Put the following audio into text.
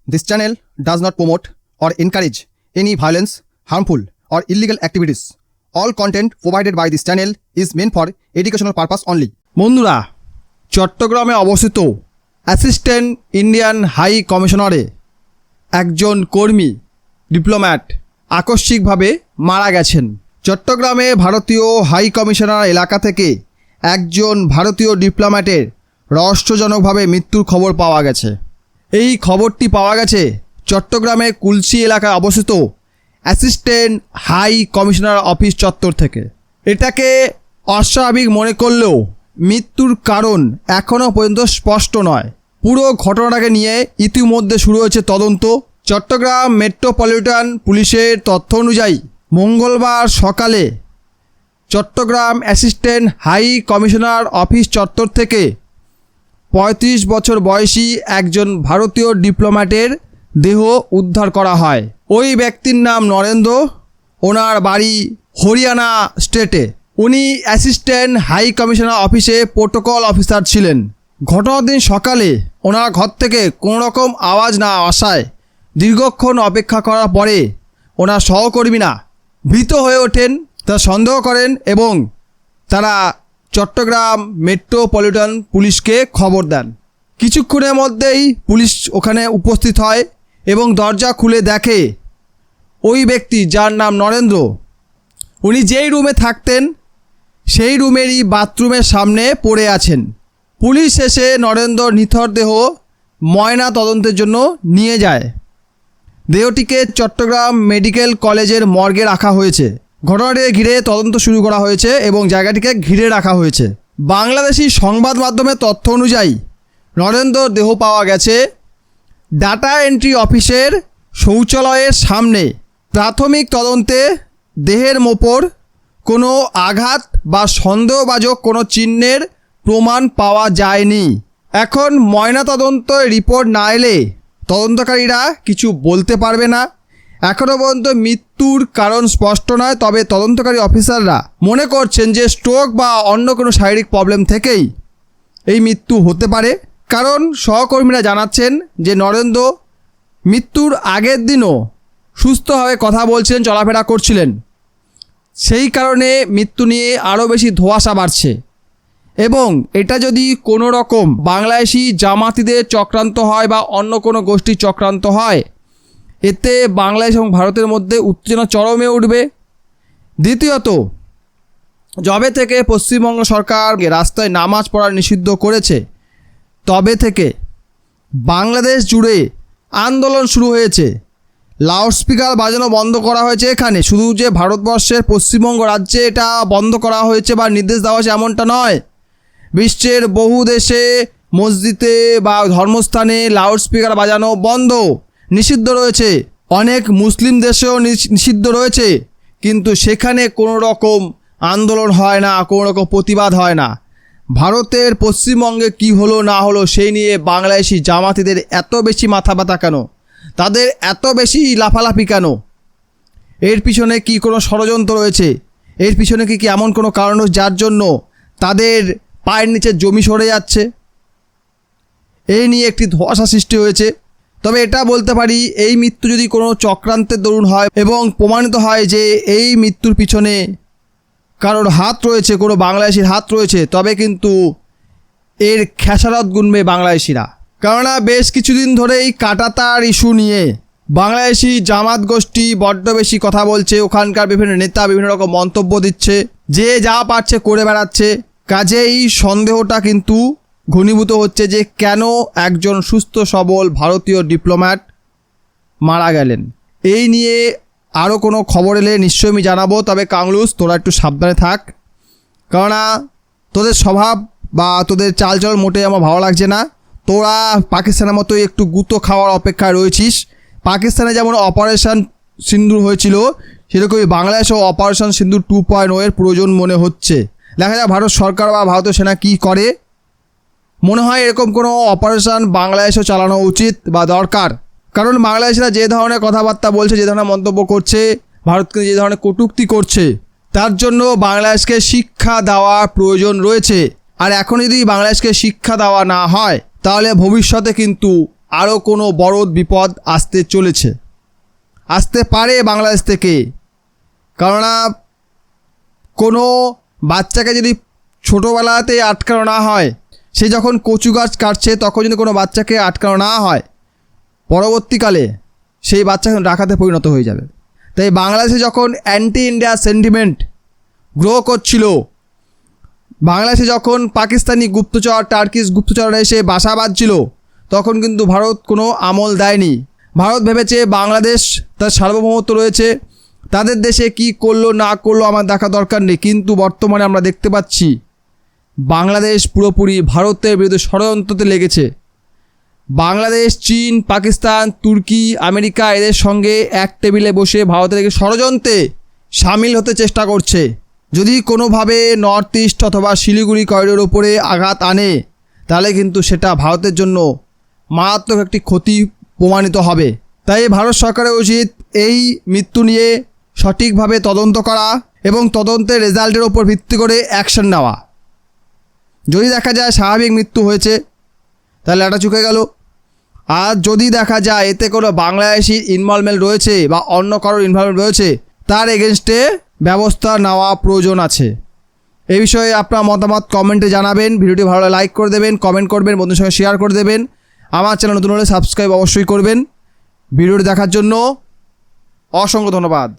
This channel does not promote or encourage any violence, harmful, or illegal activities. All content provided by this channel is meant for educational purpose only. বন্ধুরা, চট্টগ্রামে অবস্থিত assistant Indian high কমিশনারে একজন কর্মী diplomat আকস্মিকভাবে মারা গেছেন। চট্টগ্রামে ভারতীয় হাই কমিশনার এলাকা থেকে একজন ভারতীয় ডিপ্লোম্যাটের রহস্যজনকভাবে মৃত্যুর খবর পাওয়া গেছে। এই খবরটি পাওয়া গেছে চট্টগ্রামের কুলসি এলাকায় অবস্থিত অ্যাসিস্ট্যান্ট হাই কমিশনার অফিস চত্বর থেকে। এটাকে অস্বাভাবিক মনে করলেও মৃত্যুর কারণ এখনও পর্যন্ত স্পষ্ট নয়। পুরো ঘটনাটাকে নিয়ে ইতিমধ্যে শুরু হয়েছে তদন্ত। চট্টগ্রাম মেট্রোপলিটন পুলিশের তথ্য অনুযায়ী মঙ্গলবার সকালে Chittagong assistant high commissioner office চত্বর থেকে ৩৫ বছর বয়সী একজন ভারতীয় ডিপ্লোম্যাটের দেহ উদ্ধার করা হয়। ওই ব্যক্তির নাম নরেন্দ্র, ওনার বাড়ি হরিয়ানা স্টেটে। উনি অ্যাসিস্ট্যান্ট হাই কমিশনার অফিসে প্রোটোকল অফিসার ছিলেন। ঘটনার দিন সকালে ওনার ঘর থেকে কোনো রকম আওয়াজ না আসায় দীর্ঘক্ষণ অপেক্ষা করার পরে ওনার সহকর্মীরা ভীত হয়ে ওঠেন, তা সন্দেহ করেন এবং তারা চট্টগ্রাম মেট্রোপলিটন পুলিশকে খবর দেন। কিছুক্ষণের মধ্যেই পুলিশ ওখানে উপস্থিত হয় এবং দরজা খুলে দেখে ওই ব্যক্তি, যার নাম নরেন্দ্র, উনি যেই রুমে থাকতেন সেই রুমেরই বাথরুমের সামনে পড়ে আছেন। পুলিশ এসে নরেন্দ্র নিথর দেহ ময়না তদন্তের জন্য নিয়ে যায়। দেহটিকে চট্টগ্রাম মেডিকেল কলেজের মর্গে রাখা হয়েছে। ঘটনাটিকে ঘিরে তদন্ত শুরু করা হয়েছে এবং জায়গাটিকে ঘিরে রাখা হয়েছে। বাংলাদেশি সংবাদ মাধ্যমের তথ্য অনুযায়ী নরেন্দ্রর দেহ পাওয়া গেছে ডাটা এন্ট্রি অফিসের শৌচালয়ের সামনে। প্রাথমিক তদন্তে দেহের ওপর কোনো আঘাত বা সন্দেহভাজন কোনো চিহ্নের প্রমাণ পাওয়া যায়নি। এখন ময়নাতদন্তের রিপোর্ট না এলে তদন্তকারীরা কিছু বলতে পারবে না। এখনও পর্যন্ত মৃত্যুর কারণ স্পষ্ট নয়, তবে তদন্তকারী অফিসাররা মনে করছেন যে স্ট্রোক বা অন্য কোনো শারীরিক প্রবলেম থেকেই এই মৃত্যু হতে পারে। কারণ সহকর্মীরা জানাচ্ছেন যে নরেন্দ্র মৃত্যুর আগের দিনও সুস্থভাবে কথা বলছিলেন, চলাফেরা করছিলেন। সেই কারণে মৃত্যু নিয়ে আরও বেশি ধোঁয়াশা বাড়ছে এবং এটা যদি কোনো রকম বাংলাদেশি জামাতিদের চক্রান্ত হয় বা অন্য কোনো গোষ্ঠীর চক্রান্ত হয়, এতে বাংলাদেশ এবং ভারতের মধ্যে উত্তেজনা চরমে উঠবে। দ্বিতীয়ত, যবে থেকে পশ্চিমবঙ্গ সরকার রাস্তায় নামাজ পড়া নিষিদ্ধ করেছে তবে থেকে বাংলাদেশ জুড়ে আন্দোলন শুরু হয়েছে। লাউডস্পিকার বাজানো বন্ধ করা হয়েছে। এখানে শুধু যে ভারতবর্ষের পশ্চিমবঙ্গ রাজ্যে এটা বন্ধ করা হয়েছে বা নির্দেশ দেওয়া হয়েছে এমনটা নয়। বিশ্বের বহু দেশে মসজিদে বা ধর্মস্থানে লাউডস্পিকার বাজানো বন্ধ, নিষিদ্ধ রয়েছে। অনেক মুসলিম দেশেও নিষিদ্ধ রয়েছে, কিন্তু সেখানে কোনো রকম আন্দোলন হয় না, কোনো রকম প্রতিবাদ হয় না। ভারতের পশ্চিমবঙ্গে কি হলো না হলো সেই নিয়ে বাংলাদেশি জামাতিদের এত বেশি মাথা ব্যথা কেন, তাদের এত বেশি লাফালাফি কেন? এর পিছনে কি কোনো ষড়যন্ত্র রয়েছে? এর পিছনে কি এমন কোনো কারণ যার জন্য তাদের পায়ের নিচে জমি সরে যাচ্ছে? এই নিয়ে একটি ধোঁয়াশা সৃষ্টি হয়েছে। তবে এটা বলতে পারি, এই মৃত্যু যদি কোনো চক্রান্তের দরুন হয় এবং প্রমাণিত হয় যে এই মৃত্যুর পিছনে কারোর হাত রয়েছে, কোনো বাংলাদেশির হাত রয়েছে, তবে কিন্তু এর খেসারত গুনবে বাংলাদেশিরা। কেননা বেশ কিছুদিন ধরেই কাঁটাতার ইস্যু নিয়ে বাংলাদেশি জামাত গোষ্ঠী বড্ড বেশি কথা বলছে। ওখানকার বিভিন্ন নেতা বিভিন্ন রকম মন্তব্য দিচ্ছে, যে যা পারছে করে বেড়াচ্ছে। কাজেই সন্দেহটা কিন্তু ঘনীভূত হচ্ছে যে কেন একজন সুস্থ সবল ভারতীয় ডিপ্লোম্যাট মারা গেলেন। এই নিয়ে আরও কোনো খবর এলে নিশ্চয়ই আমি জানাবো। তবে কাংলুস, তোরা একটু সাবধানে থাক, কেননা তোদের স্বভাব বা তোদের চালচলন মোটেই আমার ভালো লাগছে না। তোরা পাকিস্তানের মতোই একটু গুঁতো খাওয়ার অপেক্ষায় রয়েছিস। পাকিস্তানে যেমন অপারেশন সিন্দুর হয়েছিল, সেরকমই বাংলাদেশেও অপারেশন সিন্দুর 2.0 এর প্রয়োজন মনে হচ্ছে। দেখা যাক ভারত সরকার বা ভারতীয় সেনা কী করে। মনে হয় এরকম কোনো অপারেশন বাংলাদেশেও চালানো উচিত বা দরকার। কারণ বাংলাদেশিরা যে ধরনের কথাবার্তা বলছে, যে ধরনের মন্তব্য করছে, ভারতকে যে ধরনের কটূক্তি করছে, তার জন্য বাংলাদেশকে শিক্ষা দেওয়ার প্রয়োজন রয়েছে। আর এখন যদি বাংলাদেশকে শিক্ষা দেওয়া না হয় তাহলে ভবিষ্যতে কিন্তু আরও কোনো বড় বিপদ আসতে চলেছে, আসতে পারে বাংলাদেশ থেকে। কেননা কোনো বাচ্চাকে যদি ছোটোবেলাতে আটকানো না হয়, সে যখন কচু গাছ কাটছে তখন যদি কোনো বাচ্চাকে আটকানো না হয়, পরবর্তীকালে সেই বাচ্চা ডাকাতে পরিণত হয়ে যাবে। তাই বাংলাদেশে যখন অ্যান্টি ইন্ডিয়া সেন্টিমেন্ট গ্রো করছিল, বাংলাদেশে যখন পাকিস্তানি গুপ্তচর, টার্কিশ গুপ্তচররা এসে বাসা বাঁধছিল, তখন কিন্তু ভারত কোনো আমল দেয়নি। ভারত ভেবেছে বাংলাদেশ তার সার্বভৌমত্ব রয়েছে, তাদের দেশে কি করলো না করলো আমার দেখা দরকার নেই। কিন্তু বর্তমানে আমরা দেখতে পাচ্ছি বাংলাদেশ পুরোপুরি ভারতের বিরুদ্ধে ষড়যন্ত্রতে লেগেছে। বাংলাদেশ চীন, পাকিস্তান, তুর্কি, আমেরিকা এদের সঙ্গে এক টেবিলে বসে ভারতের ষড়যন্ত্রে সামিল হতে চেষ্টা করছে। যদি কোনোভাবে নর্থ ইস্ট অথবা শিলিগুড়ি করিডোর উপরে আঘাত আনে, তাহলে কিন্তু সেটা ভারতের জন্য মারাত্মক একটি ক্ষতি প্রমাণিত হবে। তাই ভারত সরকারের উচিত এই মৃত্যু নিয়ে সঠিকভাবে তদন্ত করা এবং তদন্তের রেজাল্টের ওপর ভিত্তি করে অ্যাকশন নেওয়া। যদি দেখা যায় স্বাভাবিক মৃত্যু হয়েছে, তাহলে এটা চুকে গেল। আর যদি দেখা যায় এতে কোনো বাংলাদেশি ইনভলভমেন্ট রয়েছে বা অন্য কারোর ইনভলভমেন্ট রয়েছে, তার এগেনস্টে ব্যবস্থা নেওয়া প্রয়োজন আছে। এই বিষয়ে আপনার মতামত কমেন্টে জানাবেন। ভিডিওটি ভালো লাইক করে দেবেন, কমেন্ট করবেন, বন্ধুদের সঙ্গে শেয়ার করে দেবেন। আমার চ্যানেল নতুন হলে সাবস্ক্রাইব অবশ্যই করবেন। ভিডিওটি দেখার জন্য অসংখ্য ধন্যবাদ।